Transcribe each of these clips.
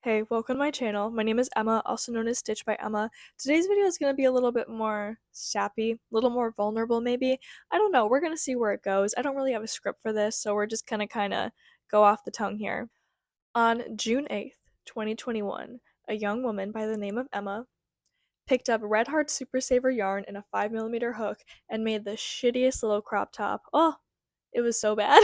Hey, welcome to my channel. My name is Emma, also known as Stitch by Emma. Today's video is going to be a little bit more sappy, a little more vulnerable maybe. I don't know, we're going to see where it goes. I don't really have a script for this, so we're just going to kind of go off the tongue here. On June 8th, 2021, a young woman by the name of Emma picked up Red Heart Super Saver yarn and a 5mm hook and made the shittiest little crop top. Oh, it was so bad.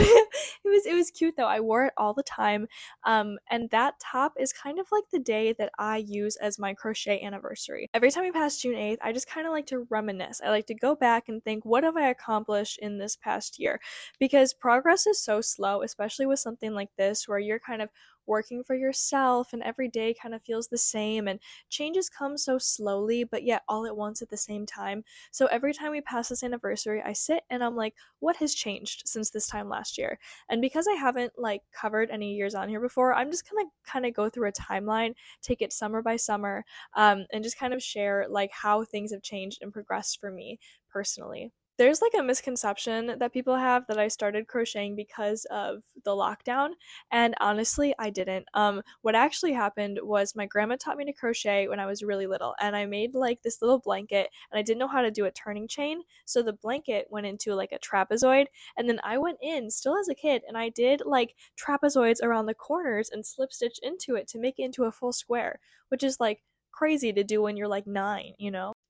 It was cute though. I wore it all the time. And that top is kind of like the day that I use as my crochet anniversary. Every time we pass June 8th, I just kind of like to reminisce. I like to go back and think, what have I accomplished in this past year? Because progress is so slow, especially with something like this where you're kind of working for yourself and every day kind of feels the same and changes come so slowly but yet all at once at the same time. So every time we pass this anniversary, I sit and I'm like, what has changed since this time last year? And because I haven't like covered any years on here before, I'm just gonna kind of go through a timeline, take it summer by summer, and just kind of share like how things have changed and progressed for me personally. There's like a misconception that people have that I started crocheting because of the lockdown, and honestly, I didn't. What actually happened was my grandma taught me to crochet when I was really little, and I made like this little blanket, and I didn't know how to do a turning chain, so the blanket went into like a trapezoid, and then I went in still as a kid, and I did like trapezoids around the corners and slip stitch into it to make it into a full square, which is like crazy to do when you're like 9.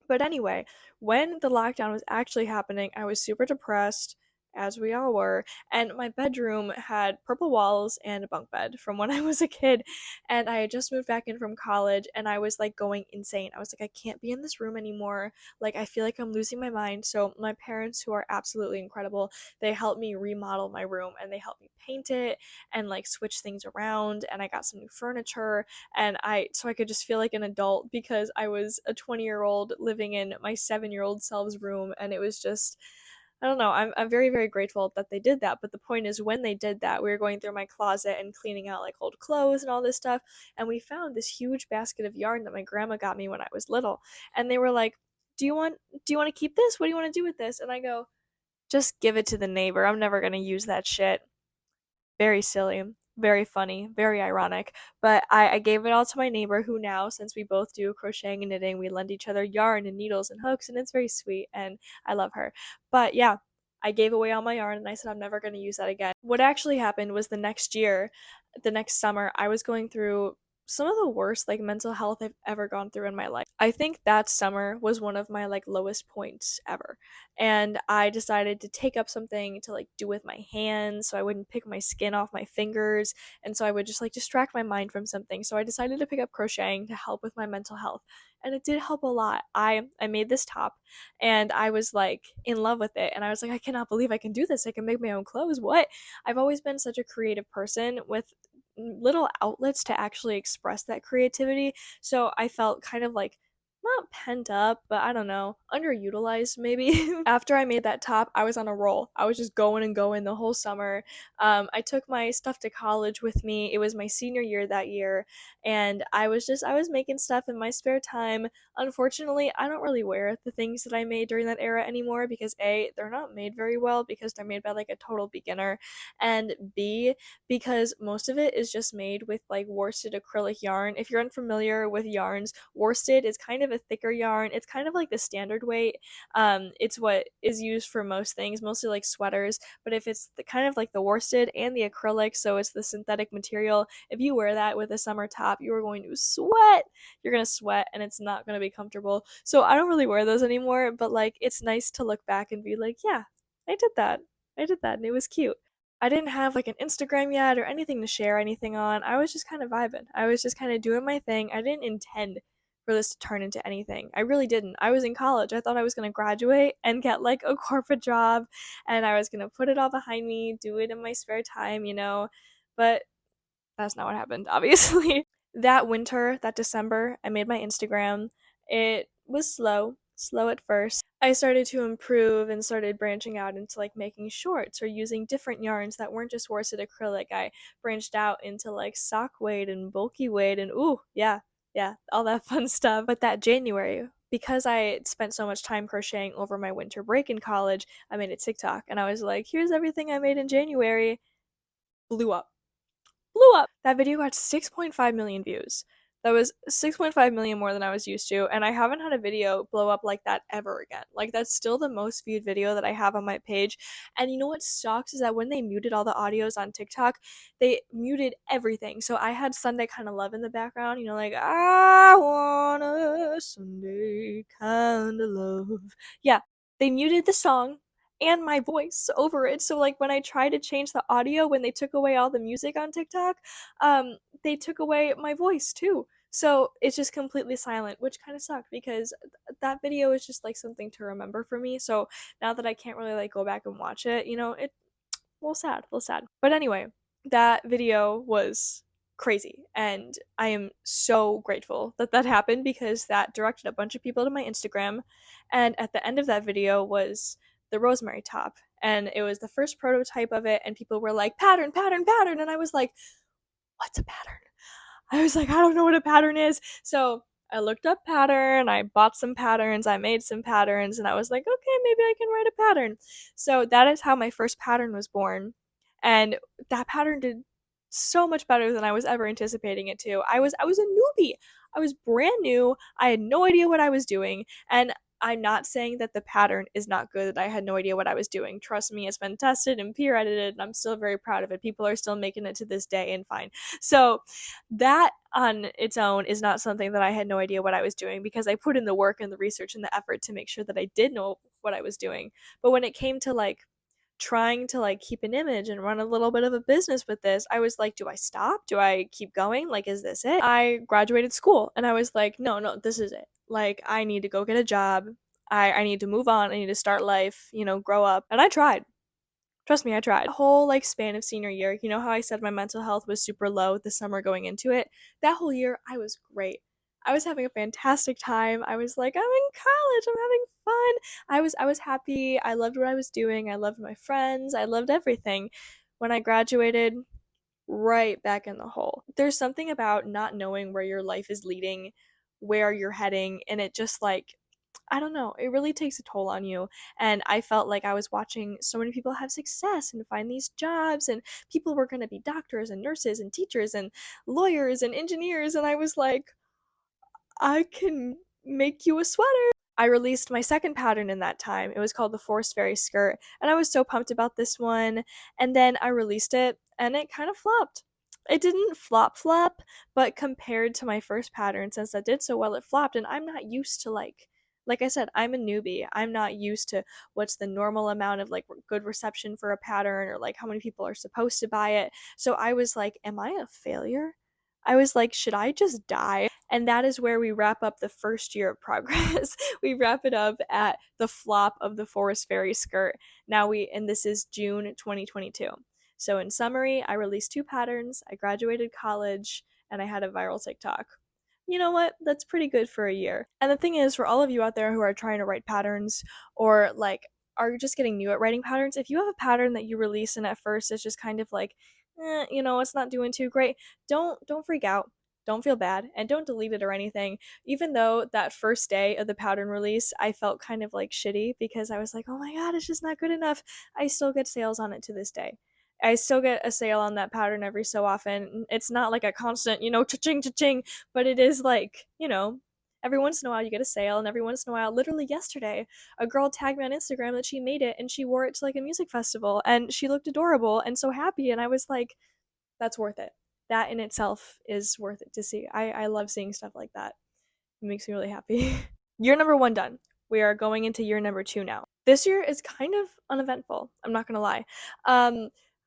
But anyway, when the lockdown was actually happening, I was super depressed, as we all were, and my bedroom had purple walls and a bunk bed from when I was a kid. And I had just moved back in from college, and I was like going insane. I was like, I can't be in this room anymore. Like, I feel like I'm losing my mind. So, my parents, who are absolutely incredible, they helped me remodel my room and they helped me paint it and like switch things around. And I got some new furniture and so I could just feel like an adult because I was a 20-year-old living in my 7-year-old self's room, and it was just I don't know. I'm very very grateful that they did that. But the point is, when they did that, we were going through my closet and cleaning out like old clothes and all this stuff, and we found this huge basket of yarn that my grandma got me when I was little, and they were like, "Do you want to keep this? What do you want to do with this?" And I go, "Just give it to the neighbor. I'm never gonna use that shit." Very silly, very funny, very ironic. But I gave it all to my neighbor, who now, since we both do crocheting and knitting, we lend each other yarn and needles and hooks, and it's very sweet, and I love her. But yeah, I gave away all my yarn and I said I'm never going to use that again. What actually happened was the next year, the next summer, I was going through some of the worst like mental health I've ever gone through in my life. I think that summer was one of my like lowest points ever. And I decided to take up something to like do with my hands so I wouldn't pick my skin off my fingers, and so I would just like distract my mind from something. So I decided to pick up crocheting to help with my mental health, and it did help a lot. I made this top and I was like in love with it, and I was like, I cannot believe I can do this. I can make my own clothes. What? I've always been such a creative person with little outlets to actually express that creativity. So I felt kind of like not pent up, but I don't know, underutilized maybe. After I made that top, I was on a roll. I was just going and going the whole summer. I took my stuff to college with me. It was my senior year that year, and I was making stuff in my spare time. Unfortunately, I don't really wear the things that I made during that era anymore because A, they're not made very well because they're made by like a total beginner, and B, because most of it is just made with like worsted acrylic yarn. If you're unfamiliar with yarns, worsted is kind of a thicker yarn. It's kind of like the standard weight. It's what is used for most things, mostly like sweaters. But if it's the kind of like the worsted and the acrylic, so it's the synthetic material, if you wear that with a summer top, you are going to sweat. You're gonna sweat and it's not gonna be comfortable. So I don't really wear those anymore, but like it's nice to look back and be like, yeah, I did that. I did that and it was cute. I didn't have like an Instagram yet or anything to share anything on. I was just kind of vibing. I was just kind of doing my thing. I didn't intend for this to turn into anything. I really didn't. I was in college. I thought I was going to graduate and get like a corporate job, and I was going to put it all behind me, do it in my spare time. But that's not what happened, obviously. That winter, that December, I made my Instagram. It was slow at first. I started to improve and started branching out into like making shorts or using different yarns that weren't just worsted acrylic. I branched out into like sock weight and bulky weight and ooh, yeah, all that fun stuff. But that January, because I spent so much time crocheting over my winter break in college, I made a TikTok and I was like, here's everything I made in January. Blew up. blew up. That video got 6.5 million views. That was 6.5 million more than I was used to, and I haven't had a video blow up like that ever again. Like, that's still the most viewed video that I have on my page. And you know what sucks is that when they muted all the audios on TikTok, they muted everything. So I had Sunday Kinda Love in the background, you know, like, I want a Sunday Kinda Love. Yeah, they muted the song and my voice over it. So like when I tried to change the audio when they took away all the music on TikTok, they took away my voice too. So it's just completely silent, which kind of sucked because that video is just like something to remember for me. So now that I can't really like go back and watch it, you know, it a little sad, a little sad. But anyway, that video was crazy, and I am so grateful that that happened because that directed a bunch of people to my Instagram. And at the end of that video was the rosemary top, and it was the first prototype of it, and people were like, pattern, pattern, pattern, and I was like, what's a pattern? I was like, I don't know what a pattern is. So I looked up pattern, I bought some patterns, I made some patterns, and I was like, okay, maybe I can write a pattern. So that is how my first pattern was born. And that pattern did so much better than I was ever anticipating it to. I was a newbie. I was brand new. I had no idea what I was doing, and I'm not saying that the pattern is not good, that I had no idea what I was doing. Trust me, it's been tested and peer edited, and I'm still very proud of it. People are still making it to this day and fine. So that on its own is not something that I had no idea what I was doing because I put in the work and the research and the effort to make sure that I did know what I was doing. But when it came to like trying to like keep an image and run a little bit of a business with this, I was like, do I stop? Do I keep going? Like, is this it? I graduated school and I was like, no, this is it. Like, I need to go get a job. I need to move on. I need to start life, you know, grow up. And I tried. Trust me, I tried. The whole like span of senior year, you know how I said my mental health was super low the summer going into it? That whole year, I was great. I was having a fantastic time. I was like, I'm in college. I'm having fun. I was happy. I loved what I was doing. I loved my friends. I loved everything. When I graduated, right back in the hole. There's something about not knowing where your life is leading, where you're heading, and it just like I don't know, it really takes a toll on you. And I felt like I was watching so many people have success and find these jobs, and people were going to be doctors and nurses and teachers and lawyers and engineers. And I was like, I can make you a sweater. I released my second pattern in that time. It was called the Forest Fairy Skirt, and I was so pumped about this one. And then I released it, and it kind of flopped. It didn't flop, but compared to my first pattern, since I did so well, it flopped. And I'm not used to like I said, I'm a newbie. I'm not used to what's the normal amount of like good reception for a pattern or like how many people are supposed to buy it. So I was like, am I a failure? I was like, should I just die? And that is where we wrap up the first year of progress. We wrap it up at the flop of the Forest Fairy Skirt. And this is June 2022. So in summary, I released 2 patterns, I graduated college, and I had a viral TikTok. You know what? That's pretty good for a year. And the thing is, for all of you out there who are trying to write patterns or like are just getting new at writing patterns, if you have a pattern that you release and at first it's just kind of like, you know, it's not doing too great, don't freak out. Don't feel bad and don't delete it or anything. Even though that first day of the pattern release, I felt kind of like shitty because I was like, oh my god, it's just not good enough. I still get sales on it to this day. I still get a sale on that pattern every so often. It's not like a constant, you know, cha-ching, cha-ching, but it is like, you know, every once in a while you get a sale, and every once in a while, literally yesterday, a girl tagged me on Instagram that she made it and she wore it to like a music festival and she looked adorable and so happy, and I was like, that's worth it. That in itself is worth it to see. I love seeing stuff like that. It makes me really happy. Year number 1 done. We are going into year number 2 now. This year is kind of uneventful, I'm not gonna lie.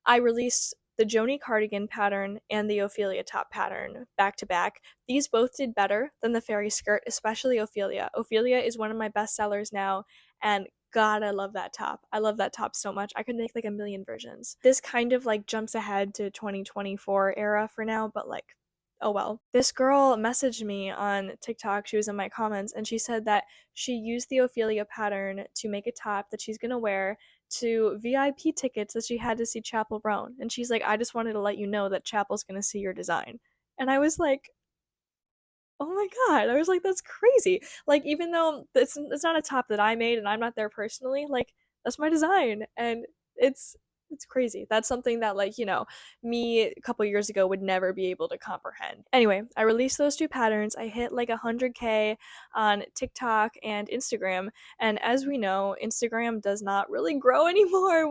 I released the Joni cardigan pattern and the Ophelia top pattern back to back. These both did better than the fairy skirt, especially Ophelia. Ophelia is one of my best sellers now, and god, I love that top. I love that top so much. I could make like a million versions. This kind of like jumps ahead to 2024 era for now, but like, oh well. This girl messaged me on TikTok, she was in my comments, and she said that she used the Ophelia pattern to make a top that she's gonna wear to VIP tickets that she had to see Chapel Roan. And she's like, I just wanted to let you know that Chapel's gonna see your design. And I was like, oh my god. I was like, that's crazy. Like, even though it's not a top that I made and I'm not there personally, like, that's my design. And it's It's crazy. That's something that, like, me a couple years ago would never be able to comprehend. Anyway, I released those two patterns. I hit like 100K on TikTok and Instagram. And as we know, Instagram does not really grow anymore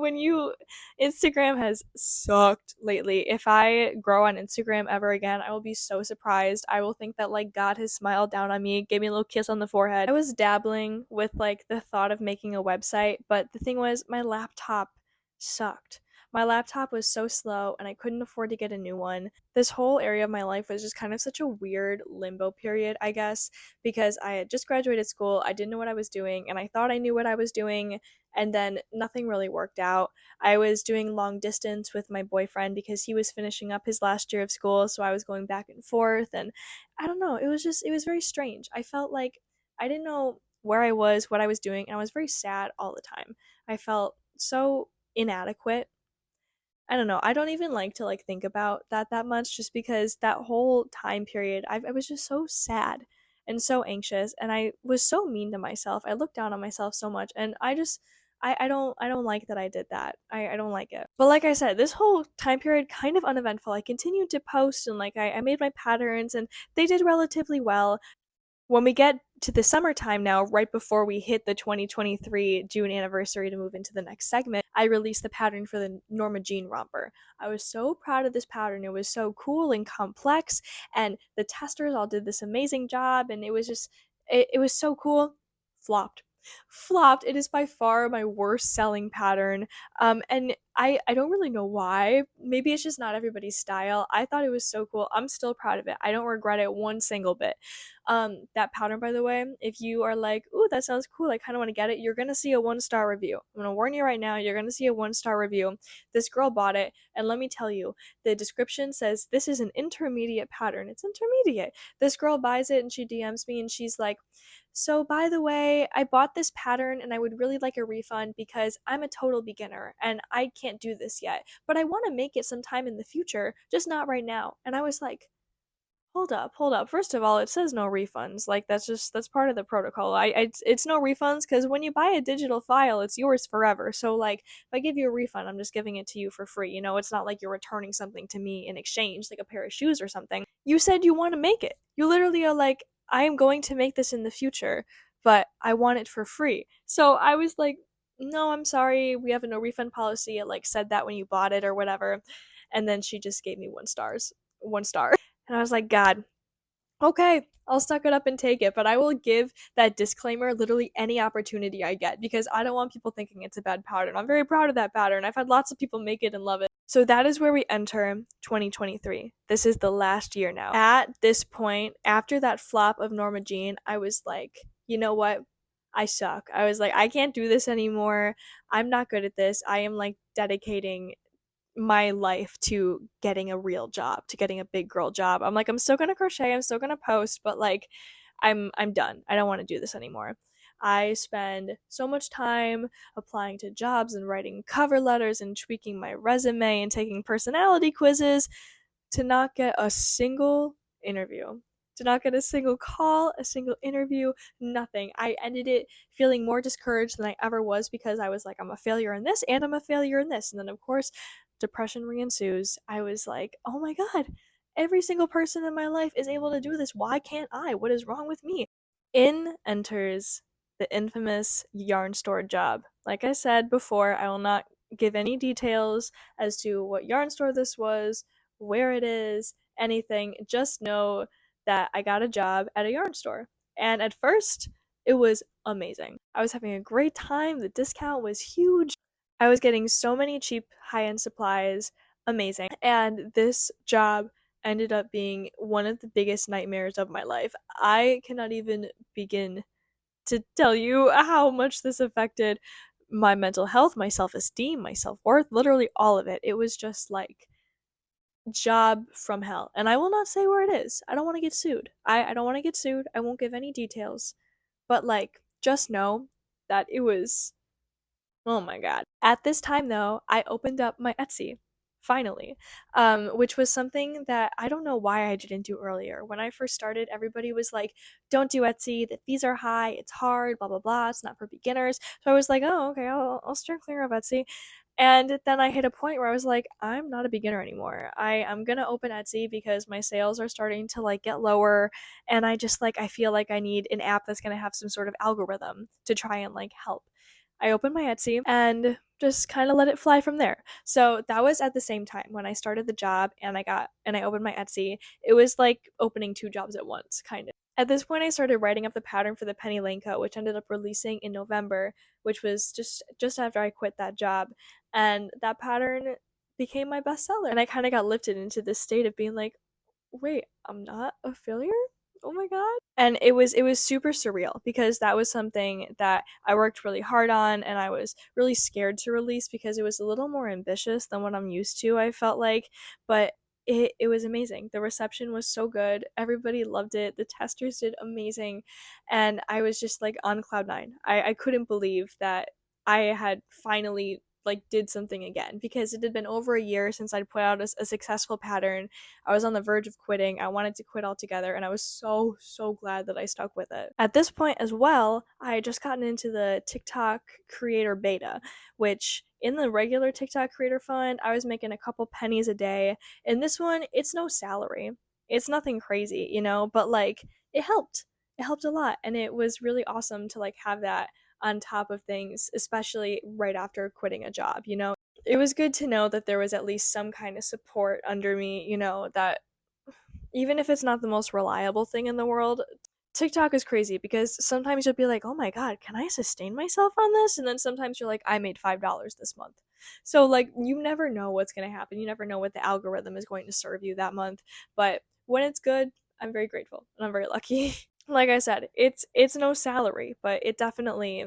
Instagram has sucked lately. If I grow on Instagram ever again, I will be so surprised. I will think that like God has smiled down on me, gave me a little kiss on the forehead. I was dabbling with like the thought of making a website, but the thing was my laptop sucked. My laptop was so slow and I couldn't afford to get a new one. This whole area of my life was just kind of such a weird limbo period, I guess, because I had just graduated school, I didn't know what I was doing, and I thought I knew what I was doing, and then nothing really worked out. I was doing long distance with my boyfriend because he was finishing up his last year of school, so I was going back and forth, and I don't know, it was very strange. I felt like I didn't know where I was, what I was doing, and I was very sad all the time. I felt so inadequate. I don't know. I don't even like to like think about that much just because that whole time period I was just so sad and so anxious and I was so mean to myself. I looked down on myself so much and I don't like that I did that. I don't like it. But like I said, this whole time period kind of uneventful. I continued to post and like I made my patterns and they did relatively well. When we get to the summertime now, right before we hit the 2023 June anniversary to move into the next segment, I released the pattern for the Norma Jean romper. I was so proud of this pattern. It was so cool and complex, and the testers all did this amazing job, and it was just, it was so cool. Flopped. Flopped. It is by far my worst selling pattern. And I don't really know why. Maybe it's just not everybody's style. I thought it was so cool. I'm still proud of it. I don't regret it one single bit. That pattern, by the way, if you are like, ooh, that sounds cool, I kind of want to get it, you're gonna see a 1-star review. I'm gonna warn you right now, you're gonna see a 1-star review. This girl bought it, and let me tell you, the description says this is an intermediate pattern. It's intermediate. This girl buys it and she DMs me and she's like, so by the way, I bought this pattern and I would really like a refund because I'm a total beginner and I can't do this yet, but I want to make it sometime in the future, just not right now. And I was like, hold up, hold up. First of all, it says no refunds. Like that's part of the protocol. It's no refunds because when you buy a digital file, it's yours forever. So like if I give you a refund, I'm just giving it to you for free. It's not like you're returning something to me in exchange, like a pair of shoes or something. You said you want to make it. You literally are like, I am going to make this in the future, but I want it for free. So I was like, no, I'm sorry, we have a no refund policy. It like said that when you bought it or whatever. And then she just gave me 1 stars. 1 star. And I was like, God, okay, I'll suck it up and take it, but I will give that disclaimer literally any opportunity I get because I don't want people thinking it's a bad pattern. I'm very proud of that pattern. I've had lots of people make it and love it. So that is where we enter 2023. This is the last year now. At this point, after that flop of Norma Jean, I was like, you know what? I suck. I was like, I can't do this anymore. I'm not good at this. I am like dedicating my life to getting a real job, to getting a big girl job. I'm like, I'm still gonna crochet, I'm still gonna post, but like I'm done. I don't want to do this anymore. I spend so much time applying to jobs and writing cover letters and tweaking my resume and taking personality quizzes to not get a single interview, to not get a single call, a single interview, nothing. I ended it feeling more discouraged than I ever was because I was like, I'm a failure in this and I'm a failure in this. And then, of course, depression reensues. I was like, oh my God, every single person in my life is able to do this. Why can't I? What is wrong with me? In enters the infamous yarn store job. Like I said before, I will not give any details as to what yarn store this was, where it is, anything. Just know that I got a job at a yarn store. And at first, it was amazing. I was having a great time. The discount was huge. I was getting so many cheap high end supplies. Amazing. And this job ended up being one of the biggest nightmares of my life. I cannot even begin to tell you how much this affected my mental health, my self esteem, my self worth, literally all of it. It was just like job from hell. And I will not say where it is. I don't want to get sued. I don't want to get sued. I won't give any details. But like, just know that it was, oh my God. At this time though, I opened up my Etsy. Finally, which was something that I don't know why I didn't do earlier. When I first started, everybody was like, don't do Etsy, the fees are high, it's hard, blah, blah, blah, it's not for beginners. So I was like, oh, okay, I'll steer clear of Etsy. And then I hit a point where I was like, I'm not a beginner anymore. I'm gonna open Etsy because my sales are starting to like get lower, and I just like I feel like I need an app that's gonna have some sort of algorithm to try and like help. I opened my Etsy and just kind of let it fly from there. So that was at the same time when I started the job and I opened my Etsy. It was like opening two jobs at once, kind of. At this point, I started writing up the pattern for the Penny Lane coat, which ended up releasing in November, which was just after I quit that job, and that pattern became my bestseller. And I kind of got lifted into this state of being like, wait, I'm not a failure? Oh my god. And it was super surreal because that was something that I worked really hard on and I was really scared to release because it was a little more ambitious than what I'm used to, I felt like, but it was amazing. The reception was so good. Everybody loved it. The testers did amazing. And I was just like on cloud nine. I couldn't believe that I had finally like did something again because it had been over a year since I'd put out a successful pattern. I was on the verge of quitting. I wanted to quit altogether, and I was so glad that I stuck with it. At this point as well, I had just gotten into the TikTok creator beta, which in the regular TikTok creator fund, I was making a couple pennies a day. In this one, it's no salary. It's nothing crazy, but like it helped. It helped a lot, and it was really awesome to like have that on top of things, especially right after quitting a job. It was good to know that there was at least some kind of support under me, that even if it's not the most reliable thing in the world, TikTok is crazy because sometimes you'll be like, oh my God, can I sustain myself on this? And then sometimes you're like, I made $5 this month. So, like, you never know what's going to happen. You never know what the algorithm is going to serve you that month. But when it's good, I'm very grateful and I'm very lucky. Like I said, it's no salary, but it definitely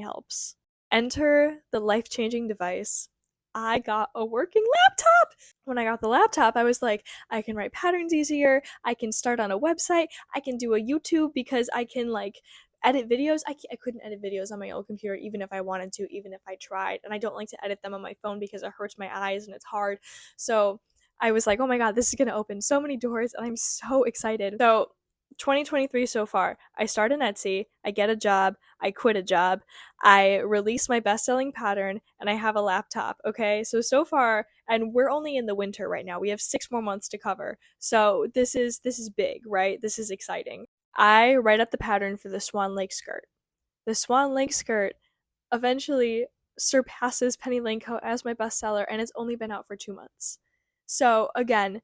helps. Enter the life-changing device. I got a working laptop. When I got the laptop, I was like, I can write patterns easier. I can start on a website. I can do a YouTube because I can like edit videos. I couldn't edit videos on my old computer even if I wanted to, even if I tried. And I don't like to edit them on my phone because it hurts my eyes and it's hard. So I was like, oh my God, this is going to open so many doors and I'm so excited. So 2023 so far, I start an Etsy, I get a job, I quit a job, I release my best-selling pattern, and I have a laptop. Okay, so far, and we're only in the winter right now. We have 6 more months to cover. So this is big, right? This is exciting. I write up the pattern for the Swan Lake skirt. The Swan Lake skirt eventually surpasses Penny Lane coat as my bestseller, and it's only been out for 2 months. So again,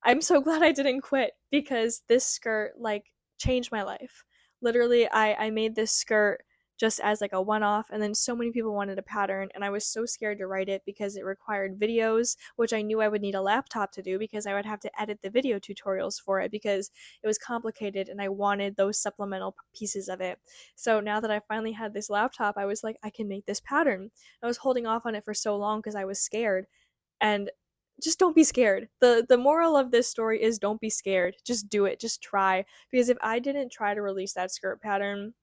I'm so glad I didn't quit because this skirt like changed my life. Literally, I made this skirt just as like a one-off, and then so many people wanted a pattern, and I was so scared to write it because it required videos, which I knew I would need a laptop to do because I would have to edit the video tutorials for it because it was complicated and I wanted those supplemental pieces of it. So now that I finally had this laptop, I was like, I can make this pattern. I was holding off on it for so long because I was scared, and just don't be scared. The moral of this story is don't be scared. Just do it. Just try. Because if I didn't try to release that skirt pattern,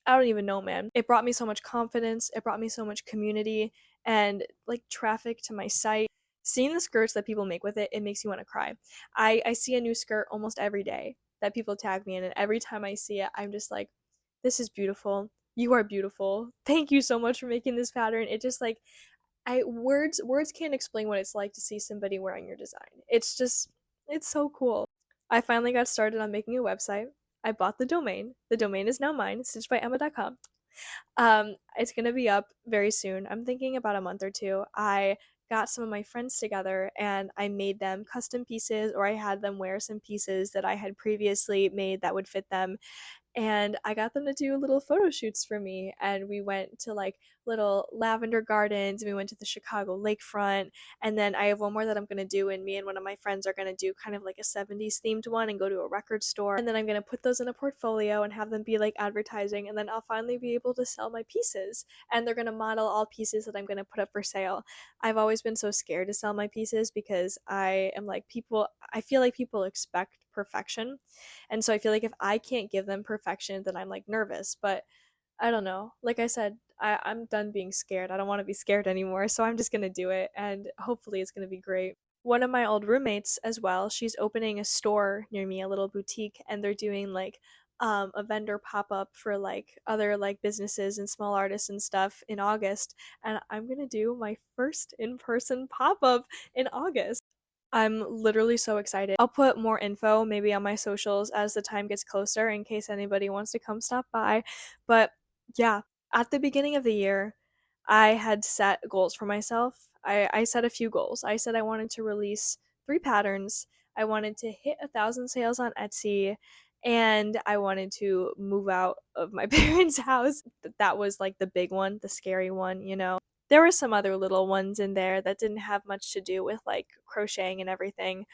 I don't even know, man. It brought me so much confidence. It brought me so much community and like traffic to my site. Seeing the skirts that people make with it, it makes you want to cry. I see a new skirt almost every day that people tag me in, and every time I see it, I'm just like, this is beautiful. You are beautiful. Thank you so much for making this pattern. It just like I words can't explain what it's like to see somebody wearing your design. It's so cool. I finally got started on making a website. I bought the domain. The domain is now mine, stitchedbyemma.com. It's gonna be up very soon. I'm thinking about a month or two. I got some of my friends together and I made them custom pieces, or I had them wear some pieces that I had previously made that would fit them, and I got them to do little photo shoots for me. And we went to like little lavender gardens, and we went to the Chicago lakefront. And then I have one more that I'm going to do, and me and one of my friends are going to do kind of like a 70s themed one and go to a record store. And then I'm going to put those in a portfolio and have them be like advertising. And then I'll finally be able to sell my pieces. And they're going to model all pieces that I'm going to put up for sale. I've always been so scared to sell my pieces because I feel like people expect perfection, and so I feel like if I can't give them perfection, then I'm like nervous. But I don't know. Like I said, I'm done being scared. I don't want to be scared anymore. So I'm just going to do it. And hopefully it's going to be great. One of my old roommates as well, she's opening a store near me, a little boutique, and they're doing like a vendor pop up for like other like businesses and small artists and stuff in August, and I'm gonna do my first in person pop up in August. I'm literally so excited. I'll put more info maybe on my socials as the time gets closer in case anybody wants to come stop by. But yeah, at the beginning of the year, I had set goals for myself. I set a few goals. I said I wanted to release 3 patterns, I wanted to hit 1,000 sales on Etsy, and I wanted to move out of my parents' house. That was like the big one, the scary one, you know. There were some other little ones in there that didn't have much to do with like crocheting and everything.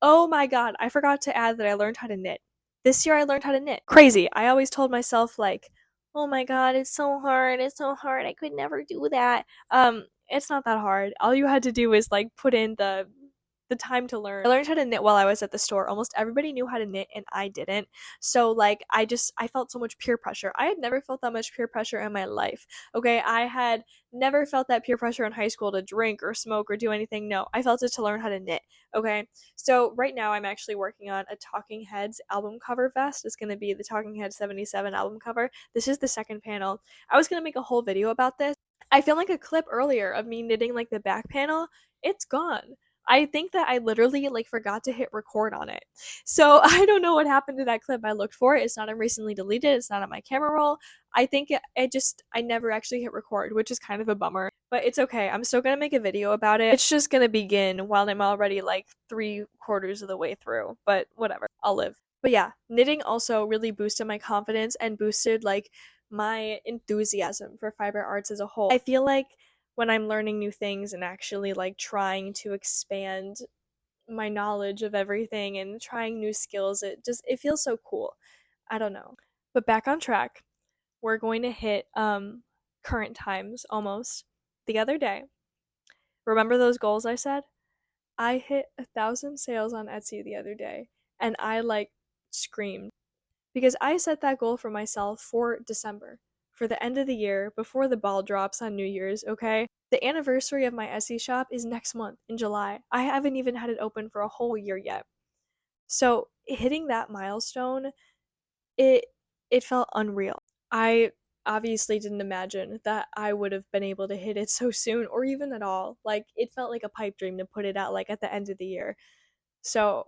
Oh my god, I forgot to add that I learned how to knit. This year I learned how to knit. Crazy. I always told myself like, "Oh my god, it's so hard. It's so hard. I could never do that." It's not that hard. All you had to do was like put in the time to learn. I learned how to knit while I was at the store. Almost everybody knew how to knit and I didn't. So like I felt so much peer pressure. I had never felt that much peer pressure in my life. Okay, I had never felt that peer pressure in high school to drink or smoke or do anything. No, I felt it to learn how to knit. Okay, so right now I'm actually working on a Talking Heads album cover vest. It's going to be the Talking Heads 77 album cover. This is the second panel. I was going to make a whole video about this. I filmed like a clip earlier of me knitting like the back panel. It's gone. I think that I literally like forgot to hit record on it. So I don't know what happened to that clip. I looked for it. It's not recently deleted. It's not on my camera roll. I think I never actually hit record, which is kind of a bummer. But it's okay. I'm still gonna make a video about it. It's just gonna begin while I'm already like 3/4 of the way through. But whatever. I'll live. But yeah, knitting also really boosted my confidence and boosted like my enthusiasm for fiber arts as a whole. I feel like when I'm learning new things and actually like trying to expand my knowledge of everything and trying new skills, it feels so cool. I don't know. But back on track, we're going to hit current times almost. The other day, remember those goals I said? I hit 1,000 sales on Etsy the other day and I like screamed because I set that goal for myself for December, for the end of the year, before the ball drops on New Year's, okay? The anniversary of my Etsy shop is next month in July. I haven't even had it open for a whole year yet. So, hitting that milestone, it it felt unreal. I obviously didn't imagine that I would have been able to hit it so soon or even at all. Like it felt like a pipe dream to put it out like at the end of the year. So,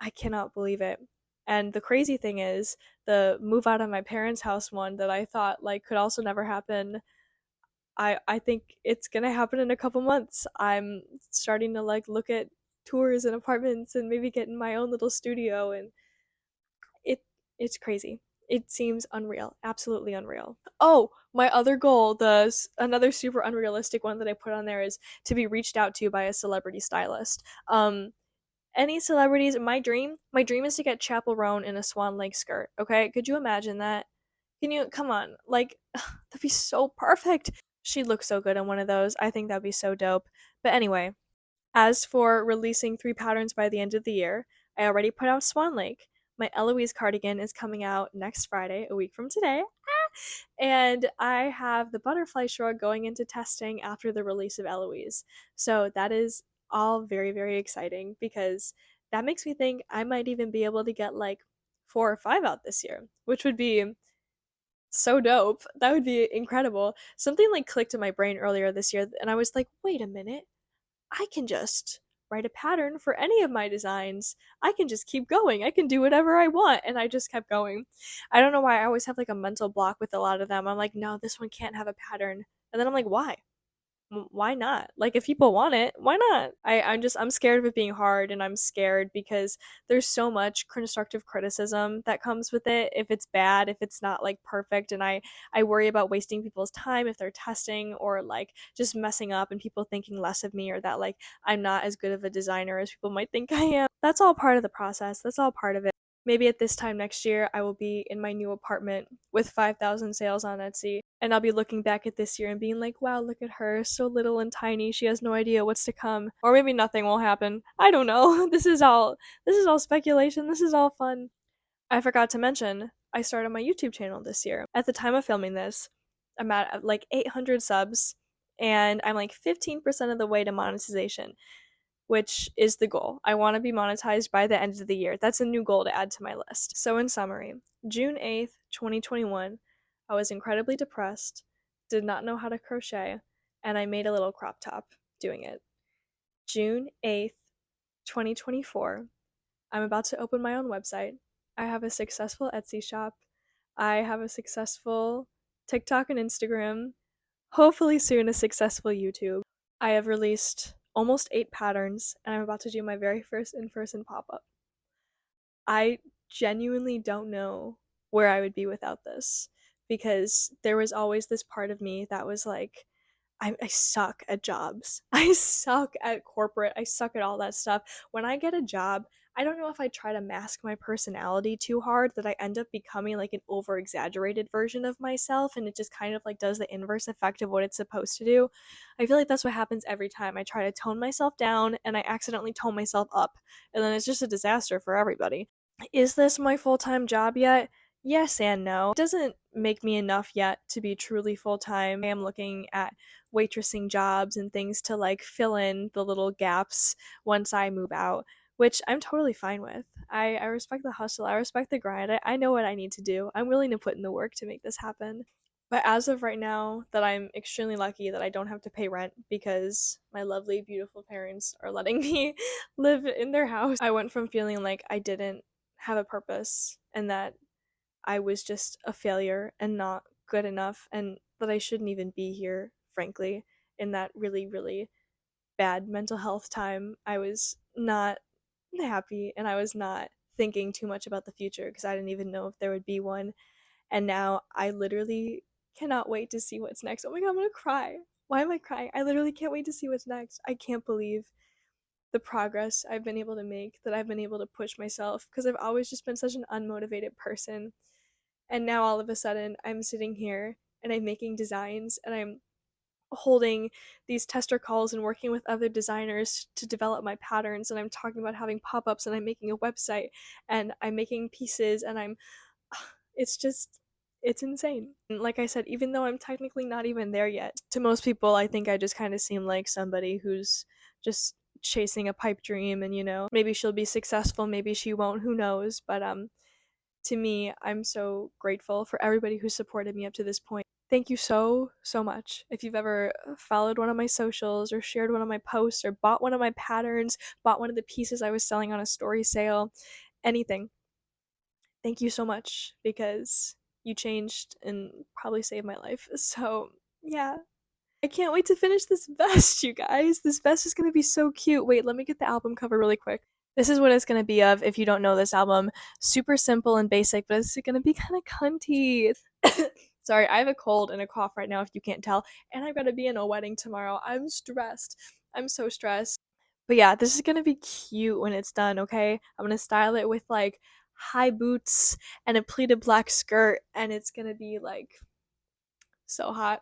I cannot believe it. And the crazy thing is, the move out of my parents' house one that I thought like could also never happen, I think it's gonna happen in a couple months. I'm starting to like look at tours and apartments and maybe get in my own little studio, and it it's crazy. It seems unreal, absolutely unreal. Oh, my other goal, another super unrealistic one that I put on there is to be reached out to by a celebrity stylist. Any celebrities, my dream is to get Chapel Roan in a Swan Lake skirt. Okay, could you imagine that? Can you come on? Like that'd be so perfect. She looks so good in one of those. I think that'd be so dope. But anyway, as for releasing 3 patterns by the end of the year, I already put out Swan Lake. My Eloise cardigan is coming out next Friday, a week from today. And I have the butterfly shrug going into testing after the release of Eloise. So that is all very, very exciting because that makes me think I might even be able to get like 4 or 5 out this year, which would be so dope. That would be incredible. Something like clicked in my brain earlier this year, and I was like, wait a minute, I can just write a pattern for any of my designs. I can just keep going. I can do whatever I want. And I just kept going. I don't know why I always have like a mental block with a lot of them. I'm like, no, this one can't have a pattern. And then I'm like, why? Why not? Like if people want it, why not? I'm scared of it being hard, and I'm scared because there's so much constructive criticism that comes with it if it's bad, if it's not like perfect, and I worry about wasting people's time if they're testing or like just messing up and people thinking less of me or that like I'm not as good of a designer as people might think I am. That's all part of the process. That's all part of it. Maybe at this time next year, I will be in my new apartment with 5,000 sales on Etsy, and I'll be looking back at this year and being like, wow, look at her, so little and tiny. She has no idea what's to come. Or maybe nothing will happen. I don't know. This is all speculation. This is all fun. I forgot to mention, I started my YouTube channel this year. At the time of filming this, I'm at like 800 subs, and I'm like 15% of the way to monetization. which is the goal. I want to be monetized by the end of the year. That's a new goal to add to my list. So, in summary, June 8th, 2021, I was incredibly depressed, did not know how to crochet, and I made a little crop top doing it. June 8th, 2024, I'm about to open my own website. I have a successful Etsy shop. I have a successful TikTok and Instagram. Hopefully, soon a successful YouTube. I have released almost 8 patterns, and I'm about to do my very first in person pop up. I genuinely don't know where I would be without this because there was always this part of me that was like, I suck at jobs. I suck at corporate. I suck at all that stuff. When I get a job, I don't know if I try to mask my personality too hard that I end up becoming like an over exaggerated version of myself and it just kind of like does the inverse effect of what it's supposed to do. I feel like that's what happens every time I try to tone myself down and I accidentally tone myself up. And then it's just a disaster for everybody. Is this my full-time job yet? Yes and no. It doesn't make me enough yet to be truly full-time. I am looking at waitressing jobs and things to like fill in the little gaps once I move out, which I'm totally fine with. I respect the hustle, I respect the grind. I know what I need to do. I'm willing to put in the work to make this happen. But as of right now, that I'm extremely lucky that I don't have to pay rent because my lovely, beautiful parents are letting me live in their house. I went from feeling like I didn't have a purpose and that I was just a failure and not good enough and that I shouldn't even be here, frankly, in that really, really bad mental health time. I was not happy and I was not thinking too much about the future because I didn't even know if there would be one. And now I literally cannot wait to see what's next. Oh my god, I'm gonna cry. Why am I crying? I literally can't wait to see what's next. I can't believe the progress I've been able to make, that I've been able to push myself because I've always just been such an unmotivated person. And now all of a sudden I'm sitting here and I'm making designs and I'm holding these tester calls and working with other designers to develop my patterns and I'm talking about having pop-ups and I'm making a website and I'm making pieces and I'm it's just it's insane. And like I said, even though I'm technically not even there yet, to most people I think I just kind of seem like somebody who's just chasing a pipe dream and maybe she'll be successful, maybe she won't, who knows, but to me, I'm so grateful for everybody who supported me up to this point. Thank you so, so much. If you've ever followed one of my socials or shared one of my posts or bought one of my patterns, bought one of the pieces I was selling on a story sale, anything, thank you so much because you changed and probably saved my life. So, yeah. I can't wait to finish this vest, you guys. This vest is going to be so cute. Wait, let me get the album cover really quick. This is what it's going to be of if you don't know this album. Super simple and basic, but it's going to be kind of cunty. Sorry, I have a cold and a cough right now if you can't tell, and I've got to be in a wedding tomorrow. I'm stressed. I'm so stressed. But yeah, this is going to be cute when it's done, okay? I'm going to style it with like high boots and a pleated black skirt, and it's going to be like so hot.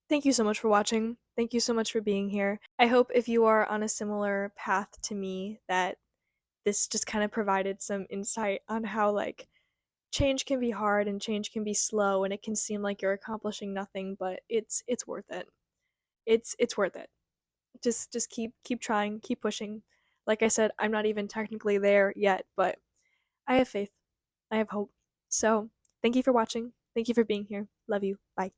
Thank you so much for watching. Thank you so much for being here. I hope if you are on a similar path to me that this just kind of provided some insight on how like change can be hard and change can be slow and it can seem like you're accomplishing nothing, but it's worth it. It's worth it. Just keep trying, keep pushing. Like I said, I'm not even technically there yet, but I have faith. I have hope. So, thank you for watching. Thank you for being here. Love you. Bye.